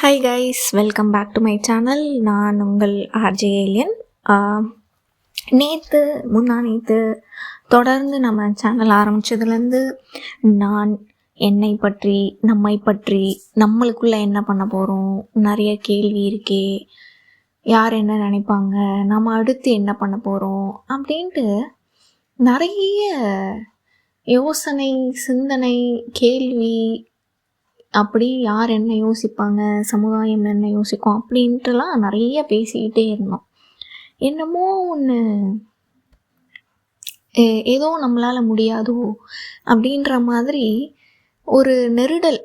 Hi guys, welcome back to my channel. நான் உங்கள் RJ alien. முந்தாநேற்று தொடர்ந்து நம்ம சேனல் ஆரம்பித்ததுலேருந்து நான் என்னை பற்றி, நம்மை பற்றி, நம்மளுக்குள்ளே என்ன பண்ண போகிறோம், நிறைய கேள்வி இருக்கே, யார் என்ன நினைப்பாங்க, நம்ம அடுத்து என்ன பண்ண போகிறோம் அப்படின்ட்டு நிறைய யோசனை, சிந்தனை, கேள்வி, அப்படி யார் என்ன யோசிப்பாங்க, சமுதாயம் என்ன யோசிக்கும் அப்படின்ட்டுலாம் நிறைய பேசிக்கிட்டே இருந்தோம். என்னமோ ஒன்று ஏதோ நம்மளால் முடியாதோ அப்படின்ற மாதிரி ஒரு நெருடல்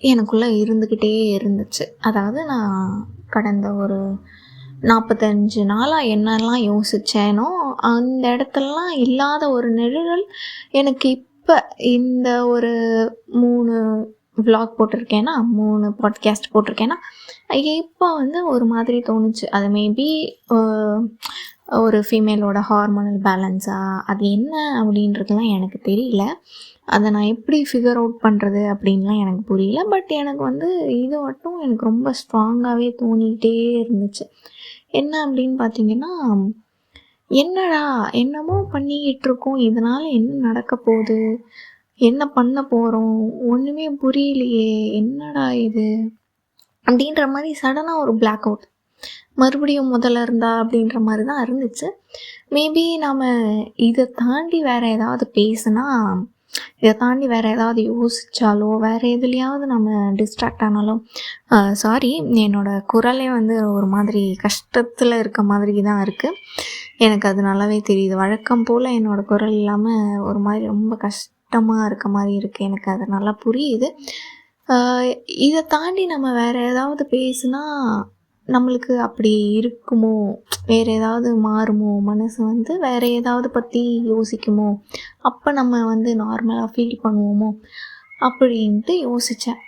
எனக்குள்ளே இருந்துக்கிட்டே இருந்துச்சு. அதாவது நான் கடந்த ஒரு 45 நாளாக என்னெல்லாம் யோசித்தேனோ அந்த இடத்துலலாம் இல்லாத ஒரு நெருடல் எனக்கு இப்போ இந்த ஒரு 3 vlog போட்டிருக்கேன்னா, 3 பாட்காஸ்ட் போட்டிருக்கேன்னா, இப்போ ஒரு மாதிரி தோணுச்சு. அது மேபி ஒரு ஃபீமேலோட ஹார்மோனல் பேலன்ஸா, அது என்ன அப்படின்றதுலாம் எனக்கு தெரியல. அதை நான் எப்படி ஃபிகர் அவுட் பண்ணுறது அப்படின்லாம் எனக்கு புரியல. பட் எனக்கு இது மட்டும் எனக்கு ரொம்ப ஸ்ட்ராங்காகவே தோணிக்கிட்டே இருந்துச்சு. என்ன அப்படின்னு பார்த்தீங்கன்னா, என்னடா என்னமோ பண்ணிக்கிட்டு இருக்கோம், இதனால் என்ன நடக்க போகுது, என்ன பண்ண போகிறோம், ஒன்றுமே புரியலையே, என்னடா இது அப்படின்ற மாதிரி சடனாக ஒரு பிளாக் அவுட். மறுபடியும் முதல்ல இருந்தா அப்படின்ற மாதிரி தான் இருந்துச்சு. மேபி நாம் இதை தாண்டி வேறு ஏதாவது பேசுனா, இதை தாண்டி வேறு ஏதாவது யோசித்தாலோ, வேறு எதுலையாவது நம்ம டிஸ்ட்ராக்ட் ஆனாலும், சாரி, என்னோடய குரலே ஒரு மாதிரி கஷ்டத்தில் இருக்க மாதிரி தான் இருக்குது. எனக்கு அது நல்லாவே தெரியுது. வழக்கம் போல் என்னோடய குரல் இல்லாமல் ஒரு மாதிரி ரொம்ப கஷ்டமாக இருக்க மாதிரி இருக்குது. எனக்கு அது நல்லா புரியுது. இதை தாண்டி நம்ம வேறு ஏதாவது பேசுனா நம்மளுக்கு அப்படி இருக்குமோ, வேறு ஏதாவது மாறுமோ, மனசு வேறு ஏதாவது பற்றி யோசிக்குமோ, அப்போ நம்ம நார்மலாக ஃபீல் பண்ணுவோமோ அப்படின்ட்டு யோசித்தேன்.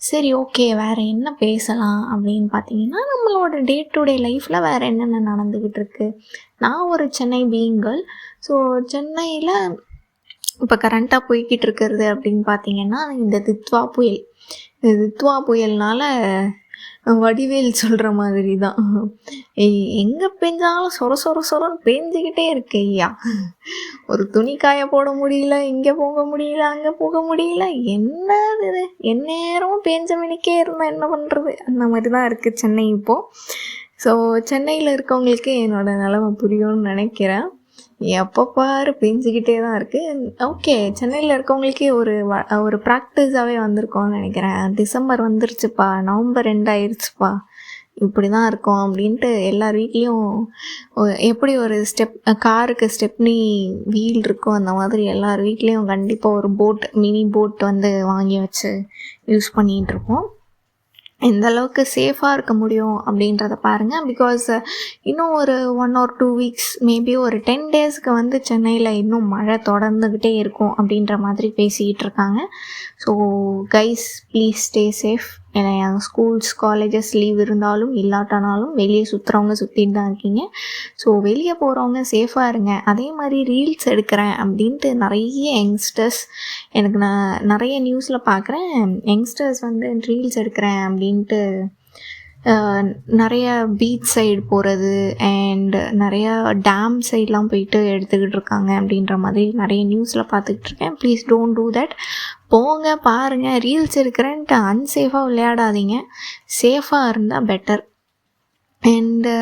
சரி, ஓகே, வேறு என்ன பேசலாம் அப்படின்னு பார்த்தீங்கன்னா, நம்மளோட டே டு டே லைஃப்பில் வேறு என்னென்ன நடந்துக்கிட்டு இருக்குது. நான் ஒரு சென்னை பீயிங் கேர்ள். ஸோ சென்னையில் இப்போ கரண்ட்டாக போய்கிட்டு இருக்கிறது அப்படின்னு பார்த்தீங்கன்னா, இந்த தித்வா புயல். இந்த தித்வா புயல்னால் வடிவேல் சொல்கிற மாதிரி தான், எங்கே பெஞ்சாலும் சொரன்னு பெஞ்சிக்கிட்டே இருக்கு ஐயா. ஒரு துணி காய போட முடியல, இங்கே போக முடியல, அங்கே போக முடியல, என்ன இது, எந்நேரமும் பெஞ்ச மணிக்கே இருந்தால் என்ன பண்ணுறது, அந்த மாதிரி தான் இருக்குது சென்னை இப்போது. ஸோ சென்னையில் இருக்கவங்களுக்கு என்னோடய நிலமை புரியும்னு நினைக்கிறேன். எப்போ பாரு பெஞ்சிக்கிட்டே தான் இருக்குது. ஓகே, சென்னையில் இருக்கவங்களுக்கே ஒரு ப்ராக்டிஸாகவே வந்திருக்கோன்னு நினைக்கிறேன். டிசம்பர் வந்துருச்சுப்பா, நவம்பர் எண்ட் ஆயிடுச்சுப்பா, இப்படி தான் இருக்கும் அப்படின்ட்டு எல்லார் வீட்லேயும் எப்படி ஒரு காருக்கு ஸ்டெப்னி வீல் இருக்கும், அந்த மாதிரி எல்லார் வீட்லேயும் கண்டிப்பாக ஒரு மினி போட் வாங்கி வச்சு யூஸ் பண்ணிகிட்ருப்போம். எந்த அளவுக்கு சேஃபாக இருக்க முடியும் அப்படின்றத பாருங்கள். பிகாஸ் இன்னும் ஒரு 1 or 2 weeks, மேபி ஒரு 10 daysக்கு சென்னையில் இன்னும் மழை தொடர்ந்துக்கிட்டே இருக்கும் அப்படின்ற மாதிரி பேசிக்கிட்டு இருக்காங்க. So guys, please stay safe. ஏன்னா ஸ்கூல்ஸ், காலேஜஸ் லீவ் இருந்தாலும் இல்லாட்டானாலும் வெளியே சுற்றுறவங்க சுற்றிட்டு தான் இருக்கீங்க. ஸோ வெளியே போகிறவங்க சேஃபாக இருங்க. அதே மாதிரி ரீல்ஸ் எடுக்கிறேன் அப்படின்ட்டு நிறைய யங்ஸ்டர்ஸ், நான் நிறைய நியூஸில் பார்க்குறேன், யங்ஸ்டர்ஸ் ரீல்ஸ் எடுக்கிறேன் அப்படின்ட்டு நிறைய பீச் சைடு போகிறது அண்ட் நிறையா டேம் சைட்லாம் போயிட்டு எடுத்துக்கிட்டு இருக்காங்க அப்படின்ற மாதிரி நிறைய நியூஸில் பார்த்துக்கிட்டு இருக்கேன். Please don't do that. போங்க, பாருங்கள், ரீல்ஸ் எடுக்கிறேன்ட்டு அன்சேஃபாக விளையாடாதீங்க. சேஃபாக இருந்தால் பெட்டர். அண்டு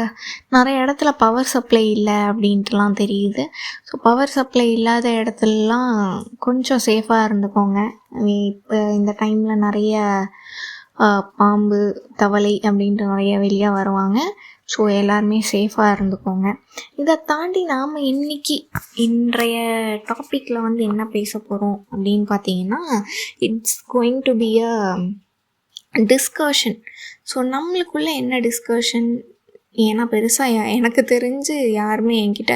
நிறைய இடத்துல பவர் சப்ளை இல்லை அப்படின்ட்டுலாம் தெரியுது. ஸோ பவர் சப்ளை இல்லாத இடத்துலலாம் கொஞ்சம் சேஃபாக இருந்துக்கோங்க. இப்போ இந்த டைமில் நிறைய பாம்பு, தவளை அப்படின்ட்டு நிறைய வெளியே வருவாங்க. ஸோ எல்லாருமே சேஃபாக இருந்துக்கோங்க. இதை தாண்டி நாம் இன்றைய டாப்பிக்கில் என்ன பேச போகிறோம் அப்படின்னு பார்த்தீங்கன்னா, it's going to be a discussion. So நம்மளுக்குள்ளே என்ன டிஸ்கஷன், ஏன்னா பெருசாக எனக்கு தெரிஞ்சு யாருமே என்கிட்ட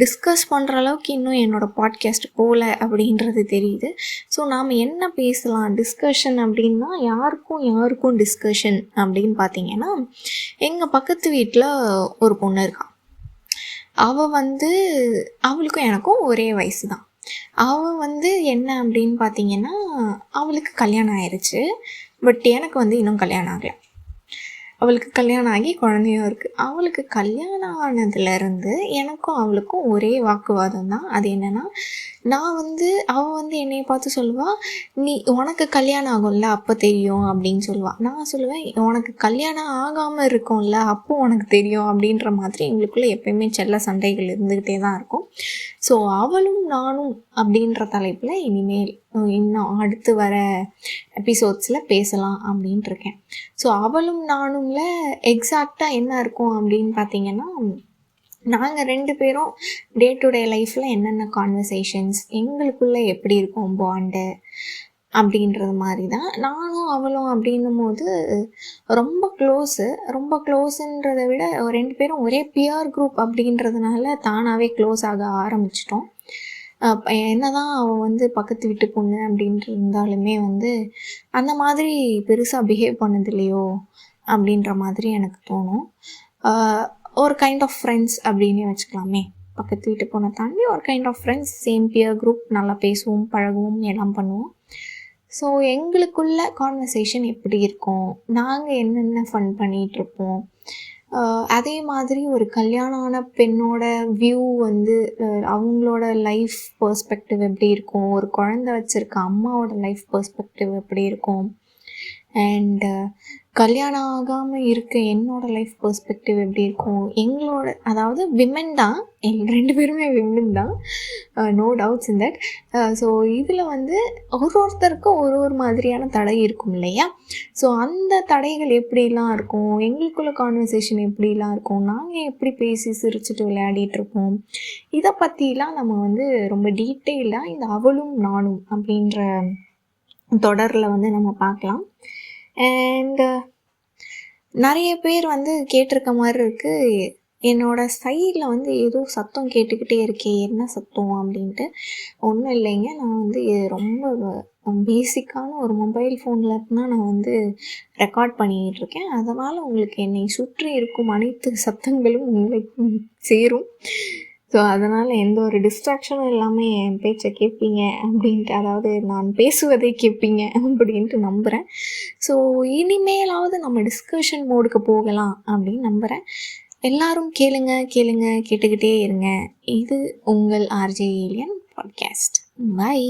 டிஸ்கஸ் பண்ணுற அளவுக்கு இன்னும் என்னோடய பாட்காஸ்ட் போகல அப்படின்றது தெரியுது. ஸோ நாம் என்ன பேசலாம் டிஸ்கஷன் அப்படின்னா, யாருக்கும் டிஸ்கஷன் அப்படின்னு பார்த்தீங்கன்னா, எங்கள் பக்கத்து வீட்டில் ஒரு பொண்ணு இருக்கா. அவள் அவளுக்கும் எனக்கும் ஒரே வயசு தான். அவள் என்ன அப்படின்னு பார்த்தீங்கன்னா, அவளுக்கு கல்யாணம் ஆயிடுச்சு. பட் எனக்கு இன்னும் கல்யாணம் ஆகலை. அவளுக்கு கல்யாணம் ஆகி குழந்தையும் இருக்குது. அவளுக்கு கல்யாணம் ஆனதுலேருந்து எனக்கும் அவளுக்கும் ஒரே வாக்குவாதம் தான். அது என்னென்னா, அவள் வந்து என்னையை பார்த்து சொல்லுவாள், உனக்கு கல்யாணம் ஆகும்ல அப்போ தெரியும் அப்படின்னு சொல்லுவாள். நான் சொல்லுவேன், உனக்கு கல்யாணம் ஆகாமல் இருக்கும்ல அப்போ உனக்கு தெரியும் அப்படின்ற மாதிரி எங்களுக்குள்ளே எப்பயுமே செல்ல சண்டைகள் இருந்துக்கிட்டே தான் இருக்கும். ஸோ அவளும் நானும் அப்படின்ற தலைப்பில் இன்னும் அடுத்து வர எபிசோட்ஸில் பேசலாம் அப்படின்ட்டு இருக்கேன். ஸோ அவளும் நானும்ல எக்ஸாக்டாக என்ன இருக்கும் அப்படின்னு பார்த்தீங்கன்னா, நாங்கள் 2 பேரும் டே டு டே லைஃப்பில் என்னென்ன கான்வர்சேஷன்ஸ் எங்களுக்குள்ளே எப்படி இருக்கும் பாண்டு அப்படின்றது மாதிரி தான். நானும் அவளும் அப்படின்னும் போது ரொம்ப க்ளோஸுன்றதை விட 2 பேரும் ஒரே பியர் குரூப் அப்படின்றதுனால தானாகவே க்ளோஸ் ஆக ஆரம்பிச்சிட்டோம். என்னதான் அவள் வந்து பக்கத்து வீட்டு பொண்ணு அப்படின்ட்டு இருந்தாலுமே வந்து அந்த மாதிரி பெருசாக பிஹேவ் பண்ணது இல்லையோ அப்படின்ற மாதிரி எனக்கு தோணும். ஒரு கைண்ட் ஆஃப் ஃப்ரெண்ட்ஸ் அப்படின்னே வச்சுக்கலாமே. பக்கத்து வீட்டு பொண்ணை தாண்டி ஒரு kind of friends, same peer group, நல்லா பேசுவோம், பழகுவோம், எல்லாம் பண்ணுவோம். ஸோ எங்களுக்குள்ள கான்வர்சேஷன் எப்படி இருக்கும், நாங்கள் என்னென்ன ஃபன் பண்ணிகிட்ருப்போம், அதே மாதிரி ஒரு கல்யாணம் ஆன பெண்ணோட வியூ வந்து அவங்களோட லைஃப் பெர்ஸ்பெக்டிவ் எப்படி இருக்கும், ஒரு குழந்தை வச்சுருக்க அம்மாவோட லைஃப் பெர்ஸ்பெக்டிவ் எப்படி இருக்கும், அண்டு கல்யாணம் ஆகாமல் இருக்க என்னோடய லைஃப் பெர்ஸ்பெக்டிவ் எப்படி இருக்கும், அதாவது விமென் தான், 2 பேருமே விமென் தான், no doubts in that. So இதில் வந்து ஒருத்தருக்கும் ஒரு மாதிரியான தடை இருக்கும் இல்லையா? ஸோ அந்த தடைகள் எப்படிலாம் இருக்கும், எங்களுக்குள்ள கான்வர்சேஷன் எப்படிலாம் இருக்கும், நாங்கள் எப்படி பேசி சிரிச்சுட்டு விளையாடிட்டுருப்போம், இதை பற்றிலாம் நம்ம வந்து ரொம்ப டீட்டெயிலாக இந்த அவளும் நானும் அப்படின்ற தொடரில் வந்து நம்ம பார்க்கலாம். அண்டு நிறைய பேர் வந்து கேட்டிருக்க மாதிரி இருக்குது, என்னோடய சைடில் வந்து ஏதோ சத்தம் கேட்டுக்கிட்டே இருக்கே, என்ன சத்தம் அப்படின்ட்டு. ஒன்றும் இல்லைங்க, நான் வந்து ரொம்ப பேசிக்கான ஒரு மொபைல் ஃபோனில் தான் நான் வந்து ரெக்கார்ட் பண்ணிகிட்ருக்கேன். அதனால் உங்களுக்கு என்னை சுற்றி இருக்கும் அனைத்து சத்தங்களும் உங்களுக்கு சேரும். ஸோ அதனால் எந்த ஒரு டிஸ்ட்ராக்ஷனும் இல்லாமல் என் பேச்சை கேட்பீங்க அப்படின்ட்டு, அதாவது நான் பேசுவதை கேட்பீங்க அப்படின்ட்டு நம்புகிறேன். ஸோ இனிமேலாவது நம்ம டிஸ்கஷன் மோடுக்கு போகலாம் அப்படின்னு நம்புகிறேன். எல்லாரும் கேட்டுக்கிட்டே இருங்க. இது உங்கள் ஆர்ஜே ஏலியன் பாட்காஸ்ட். பை.